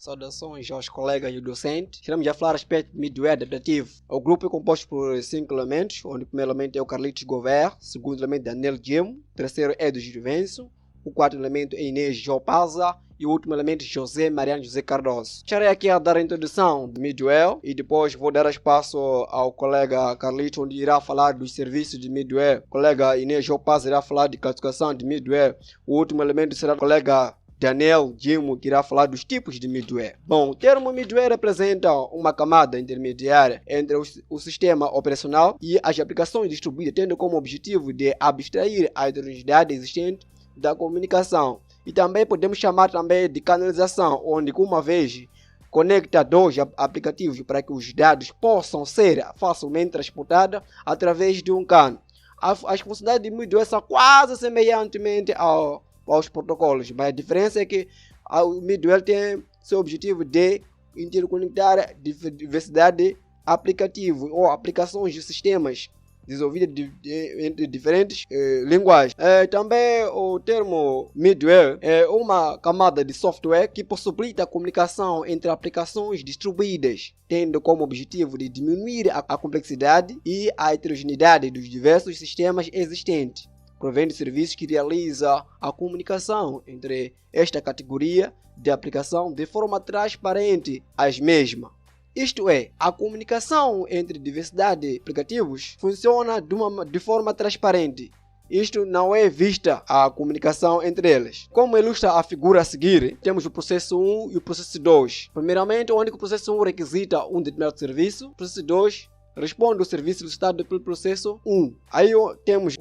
Saudações aos colegas e docentes. Estamos a falar a respeito do middleware adaptativo. O grupo é composto por 5 elementos, onde o primeiro elemento é o Carlitos Gouveia, o segundo elemento é Daniel Gemo, o terceiro é do Gilvencio, o quarto elemento é Inês Jopaza e o último elemento é José Mariano José Cardoso. Estarei aqui a dar a introdução do middleware e depois vou dar espaço ao colega Carlitos, onde irá falar dos serviços de middleware. O colega Inês Jopaza irá falar de classificação de middleware. O último elemento será o colega Daniel Gemo, que irá falar dos tipos de middleware. Bom, o termo middleware representa uma camada intermediária entre o sistema operacional e as aplicações distribuídas, tendo como objetivo de abstrair a heterogeneidade existente da comunicação. E também podemos chamar também de canalização, onde uma vez conecta dois aplicativos para que os dados possam ser facilmente transportados através de um cano. As funcionalidades de middleware são quase semelhantemente aos protocolos, mas a diferença é que o middleware tem seu objetivo de interconectar diversidade de aplicativos ou aplicações de sistemas desenvolvidas entre diferentes linguagens. Também o termo middleware é uma camada de software que possibilita a comunicação entre aplicações distribuídas, tendo como objetivo de diminuir a complexidade e a heterogeneidade dos diversos sistemas existentes, provém de serviços que realiza a comunicação entre esta categoria de aplicação de forma transparente às mesmas. Isto é, a comunicação entre diversidade de aplicativos funciona de forma transparente. Isto não é vista a comunicação entre eles. Como ilustra a figura a seguir, temos o processo 1 e o processo 2. Primeiramente, onde o processo 1 requisita um determinado serviço, o processo 2 responde ao serviço solicitado pelo processo 1. Aí temos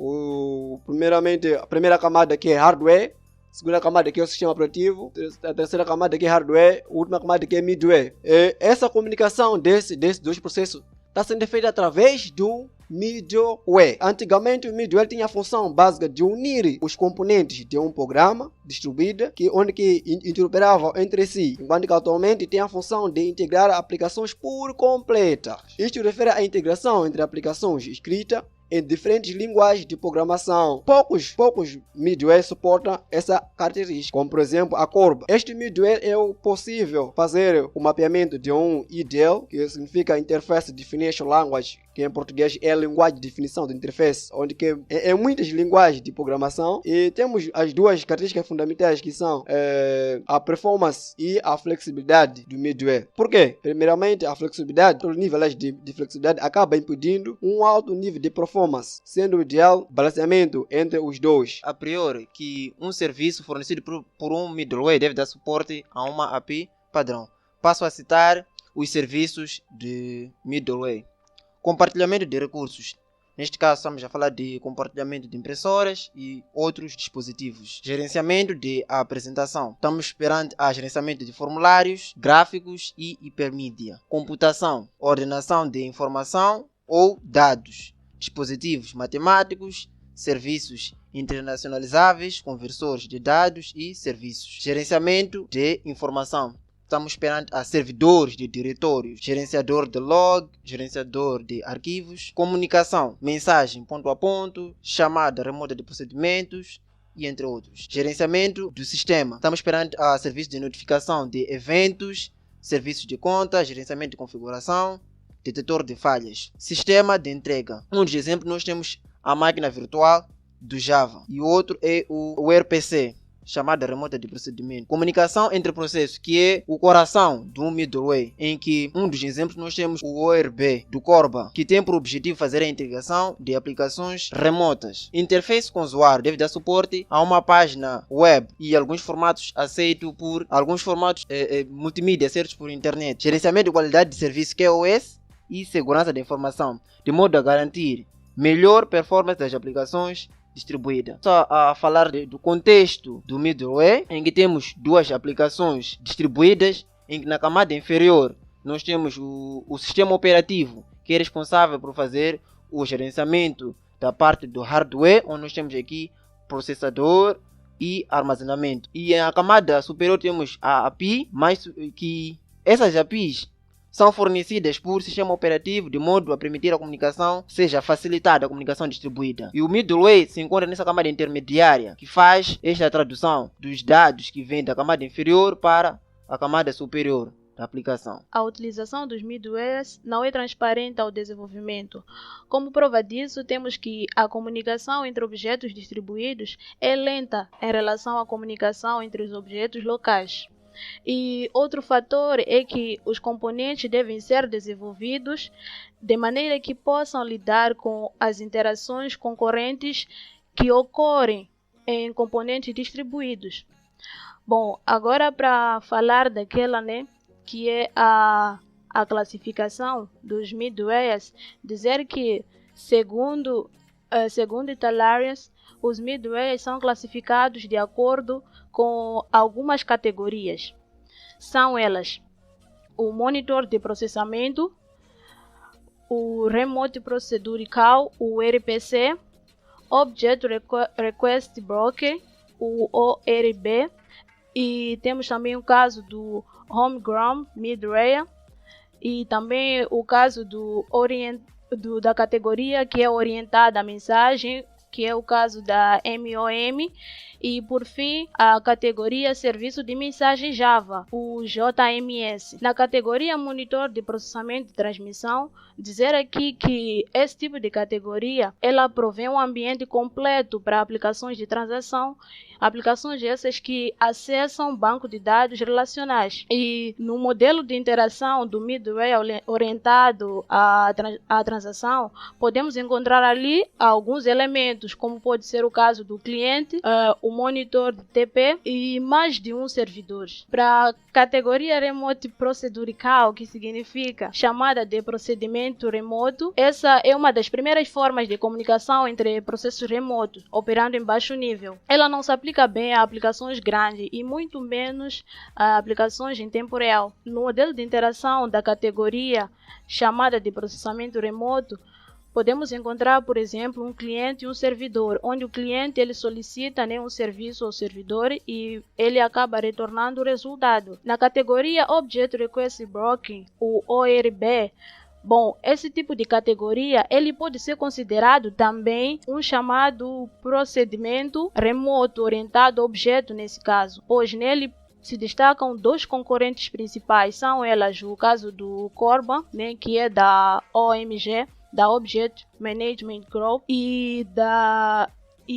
primeiramente a primeira camada que é hardware, a segunda camada que é o sistema operativo, a terceira camada que é hardware, a última camada que é middleware. Essa comunicação desses dois processos está sendo feita através do middleware. Antigamente o middleware tinha a função básica de unir os componentes de um programa distribuído onde interoperavam entre si, enquanto que atualmente tem a função de integrar aplicações por completa. Isto refere à integração entre aplicações escritas em diferentes linguagens de programação. Poucos middleware suportam essa característica, como por exemplo a Corba. Este middleware é possível fazer o mapeamento de um IDL, que significa Interface Definition Language, que em português é a linguagem de definição de interface, onde que é muitas linguagens de programação, e temos as duas características fundamentais que são a performance e a flexibilidade do middleware. Por quê? Primeiramente, a flexibilidade, o nível de flexibilidade acaba impedindo um alto nível de performance, sendo o ideal balanceamento entre os dois. A priori, que um serviço fornecido por um middleware deve dar suporte a uma API padrão. Passo a citar os serviços de middleware. Compartilhamento de recursos. Neste caso, estamos a falar de compartilhamento de impressoras e outros dispositivos. Gerenciamento de apresentação. Estamos perante a gerenciamento de formulários, gráficos e hipermídia. Computação. Ordenação de informação ou dados. Dispositivos matemáticos. Serviços internacionalizáveis, conversores de dados e serviços. Gerenciamento de informação. Estamos perante a servidores de diretórios, gerenciador de log, gerenciador de arquivos, comunicação, mensagem ponto a ponto, chamada remota de procedimentos e entre outros. Gerenciamento do sistema. Estamos perante a serviço de notificação de eventos, serviços de conta, gerenciamento de configuração, detetor de falhas. Sistema de entrega. Um dos exemplos nós temos a máquina virtual do Java e outro é o RPC. Chamada remota de procedimento. Comunicação entre processos, que é o coração do middleware, em que um dos exemplos nós temos o ORB do Corba, que tem por objetivo fazer a integração de aplicações remotas. Interface com o usuário deve dar suporte a uma página web e alguns formatos aceitos por alguns formatos multimídia aceitos por internet. Gerenciamento de qualidade de serviço, QoS, e segurança da informação, de modo a garantir melhor performance das aplicações distribuída. Só a falar do contexto do middleware, em que temos duas aplicações distribuídas, em que na camada inferior nós temos o sistema operativo, que é responsável por fazer o gerenciamento da parte do hardware, onde nós temos aqui processador e armazenamento. E na camada superior temos a API, mas que essas APIs são fornecidas por sistema operativo de modo a permitir a comunicação seja facilitada, a comunicação distribuída. E o middleware se encontra nessa camada intermediária que faz esta tradução dos dados que vêm da camada inferior para a camada superior da aplicação. A utilização dos middlewares não é transparente ao desenvolvimento. Como prova disso, temos que a comunicação entre objetos distribuídos é lenta em relação à comunicação entre os objetos locais. E outro fator é que os componentes devem ser desenvolvidos de maneira que possam lidar com as interações concorrentes que ocorrem em componentes distribuídos. Bom, agora para falar daquela, que é a classificação dos middlewares, dizer que, segundo Talarians, os middlewares são classificados de acordo com algumas categorias. São elas: o monitor de processamento, o Remote Procedure Call, o RPC, Object Request Broker, o ORB, e temos também o caso do Homegrown Middleware e também o caso da categoria que é orientada à mensagem, que é o caso da MOM, e por fim a categoria Serviço de Mensagem Java, o JMS. Na categoria Monitor de Processamento e Transmissão, dizer aqui que esse tipo de categoria ela provê um ambiente completo para aplicações de transação, aplicações essas que acessam banco de dados relacionais. E no modelo de interação do middleware orientado à transação, podemos encontrar ali alguns elementos, como pode ser o caso do cliente, o monitor de TP e mais de um servidor. Para a categoria Remote Procedure Call, que significa chamada de procedimento remoto, essa é uma das primeiras formas de comunicação entre processos remotos, operando em baixo nível. Ela não se aplica bem a aplicações grandes e muito menos a aplicações em tempo real. No modelo de interação da categoria chamada de processamento remoto, podemos encontrar, por exemplo, um cliente e um servidor, onde o cliente ele solicita um serviço ao servidor e ele acaba retornando o resultado. Na categoria Object Request Broker, o ORB, bom, esse tipo de categoria ele pode ser considerado também um chamado procedimento remoto orientado a objeto nesse caso, pois nele se destacam dois concorrentes principais, são elas o caso do Corban, que é da OMG, da Object Management Group, e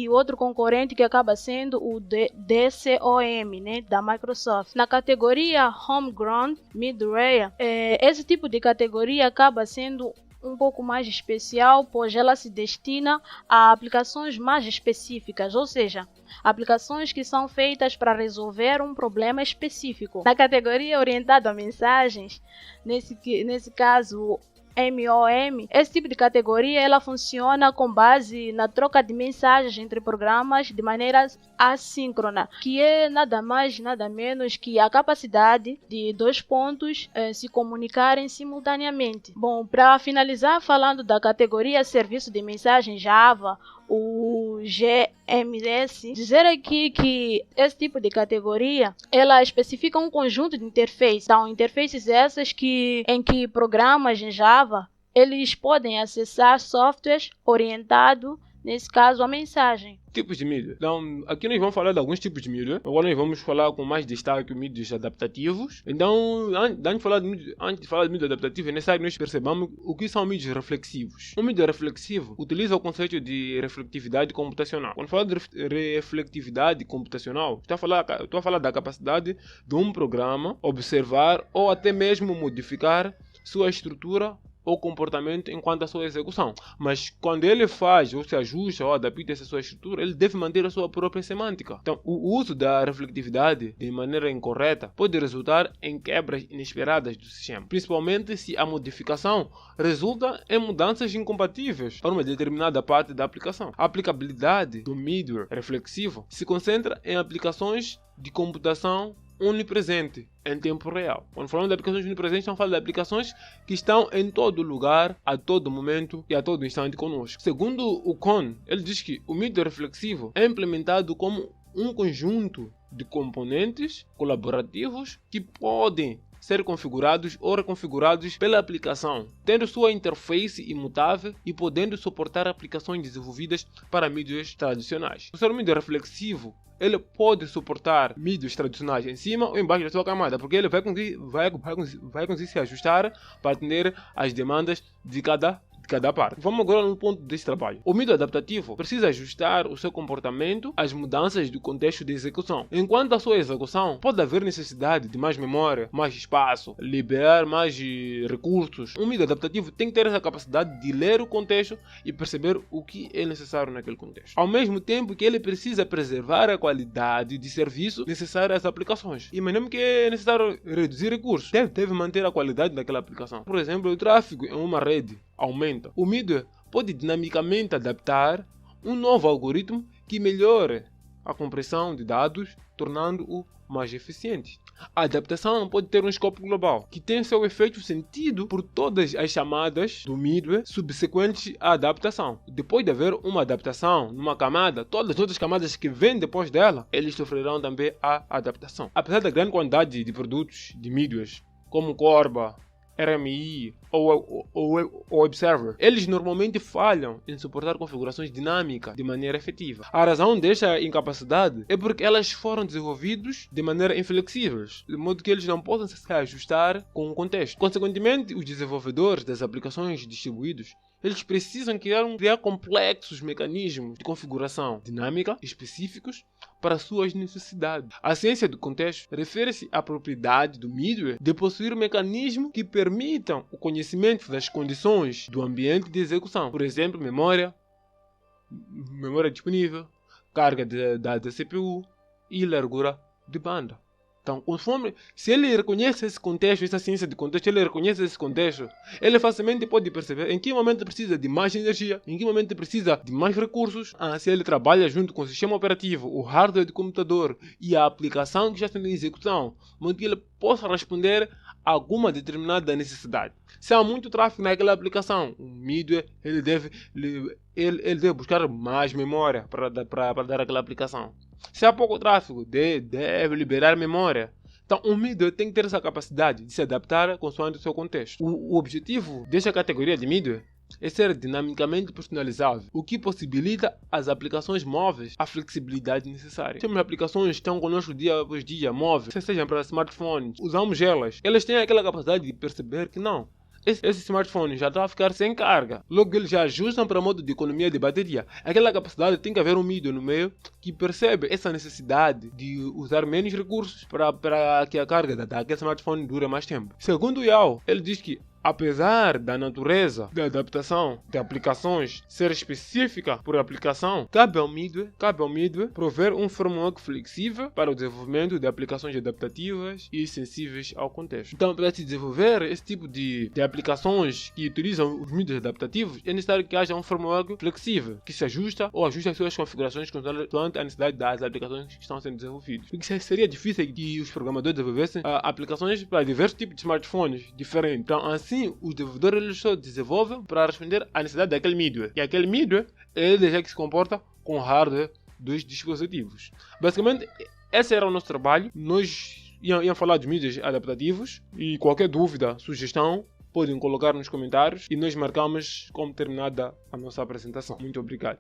outro concorrente que acaba sendo o DCOM, da Microsoft. Na categoria Homegrown Middleware, esse tipo de categoria acaba sendo um pouco mais especial, pois ela se destina a aplicações mais específicas, ou seja, aplicações que são feitas para resolver um problema específico. Na categoria orientada a mensagens, nesse caso MOM, esse tipo de categoria ela funciona com base na troca de mensagens entre programas de maneira assíncrona, que é nada mais nada menos que a capacidade de dois pontos se comunicarem simultaneamente. Bom, para finalizar falando da categoria Serviço de Mensagem Java, o GMS, dizer aqui que esse tipo de categoria ela especifica um conjunto de interfaces. São interfaces essas em que programas em Java eles podem acessar softwares orientados, nesse caso, a mensagem. Tipos de mídia. Então, aqui nós vamos falar de alguns tipos de mídia. Agora nós vamos falar com mais destaque os mídias adaptativos. Então, antes de falar de mídia adaptativa, é necessário que nós percebamos o que são mídias reflexivos. Um mídia reflexivo utiliza o conceito de reflectividade computacional. Quando falo de reflectividade computacional, estou a falar da capacidade de um programa observar ou até mesmo modificar sua estrutura ou comportamento enquanto a sua execução. Mas quando ele faz ou se ajusta ou adapta essa sua estrutura, ele deve manter a sua própria semântica. Então, o uso da reflectividade de maneira incorreta pode resultar em quebras inesperadas do sistema, principalmente se a modificação resulta em mudanças incompatíveis para uma determinada parte da aplicação. A aplicabilidade do middleware reflexivo se concentra em aplicações de computação onipresente em tempo real. Quando falamos de aplicações onipresentes, estamos falando de aplicações que estão em todo lugar, a todo momento e a todo instante conosco. Segundo o Kohn, ele diz que o middleware reflexivo é implementado como um conjunto de componentes colaborativos que podem ser configurados ou reconfigurados pela aplicação, tendo sua interface imutável e podendo suportar aplicações desenvolvidas para mídias tradicionais. O ser middleware reflexivo ele pode suportar mídias tradicionais em cima ou embaixo da sua camada, porque ele vai conseguir se ajustar para atender às demandas de cada parte. Vamos agora no ponto desse trabalho. O mídia adaptativo precisa ajustar o seu comportamento às mudanças do contexto de execução. Enquanto a sua execução pode haver necessidade de mais memória, mais espaço, liberar mais recursos, um mídia adaptativo tem que ter essa capacidade de ler o contexto e perceber o que é necessário naquele contexto. Ao mesmo tempo que ele precisa preservar a qualidade de serviço necessária às aplicações. Imaginemos que é necessário reduzir recursos. Deve manter a qualidade daquela aplicação. Por exemplo, o tráfego em uma rede aumenta. O mídia pode dinamicamente adaptar um novo algoritmo que melhore a compressão de dados, tornando-o mais eficiente. A adaptação pode ter um escopo global, que tem seu efeito sentido por todas as chamadas do mídia subsequentes à adaptação. Depois de haver uma adaptação numa camada, todas as outras camadas que vêm depois dela, eles sofrerão também a adaptação. Apesar da grande quantidade de produtos de mídias, como Corba, RMI ou Observer, eles normalmente falham em suportar configurações dinâmicas de maneira efetiva. A razão desta incapacidade é porque elas foram desenvolvidas de maneira inflexíveis, de modo que eles não podem se ajustar com o contexto. Consequentemente, os desenvolvedores das aplicações distribuídas eles precisam criar complexos mecanismos de configuração dinâmica específicos para suas necessidades. A ciência do contexto refere-se à propriedade do middleware de possuir mecanismos que permitam o conhecimento das condições do ambiente de execução. Por exemplo, memória disponível, carga da CPU e largura de banda. Então, conforme, se ele reconhece esse contexto, essa ciência de contexto, ele reconhece esse contexto, ele facilmente pode perceber em que momento precisa de mais energia, em que momento precisa de mais recursos. Se ele trabalha junto com o sistema operativo, o hardware do computador e a aplicação que já está em execução, onde que ele possa responder a alguma determinada necessidade. Se há muito tráfego naquela aplicação, o middleware ele deve buscar mais memória para dar aquela aplicação. Se há pouco tráfego, deve liberar memória. Então, o middleware tem que ter essa capacidade de se adaptar consoante o seu contexto. O objetivo desta categoria de middleware é ser dinamicamente personalizável, o que possibilita às aplicações móveis a flexibilidade necessária. Temos aplicações que estão conosco dia após dia, móveis, seja para smartphones, usamos elas. Elas têm aquela capacidade de perceber que não. Esse smartphone já está a ficar sem carga. Logo eles já ajustam para modo de economia de bateria. Aquela capacidade tem que haver um middleware no meio que percebe essa necessidade de usar menos recursos para que a carga daquele smartphone dure mais tempo. Segundo o Yao, ele diz que apesar da natureza da adaptação de aplicações ser específica por aplicação, cabe ao middleware prover um framework flexível para o desenvolvimento de aplicações adaptativas e sensíveis ao contexto. Então, para se desenvolver esse tipo de aplicações que utilizam os middlewares adaptativos, é necessário que haja um framework flexível, que se ajusta ou ajusta as suas configurações consoante a necessidade das aplicações que estão sendo desenvolvidas. Porque seria difícil que os programadores desenvolvessem aplicações para diversos tipos de smartphones diferentes. Então, assim, os desenvolvedores eles só desenvolvem para responder à necessidade daquele middleware. E aquele middleware ele já que se comporta com o hardware dos dispositivos. Basicamente, esse era o nosso trabalho. Nós íamos falar de mídias adaptativos e qualquer dúvida, sugestão, podem colocar nos comentários e nós marcamos como terminada a nossa apresentação. Muito obrigado.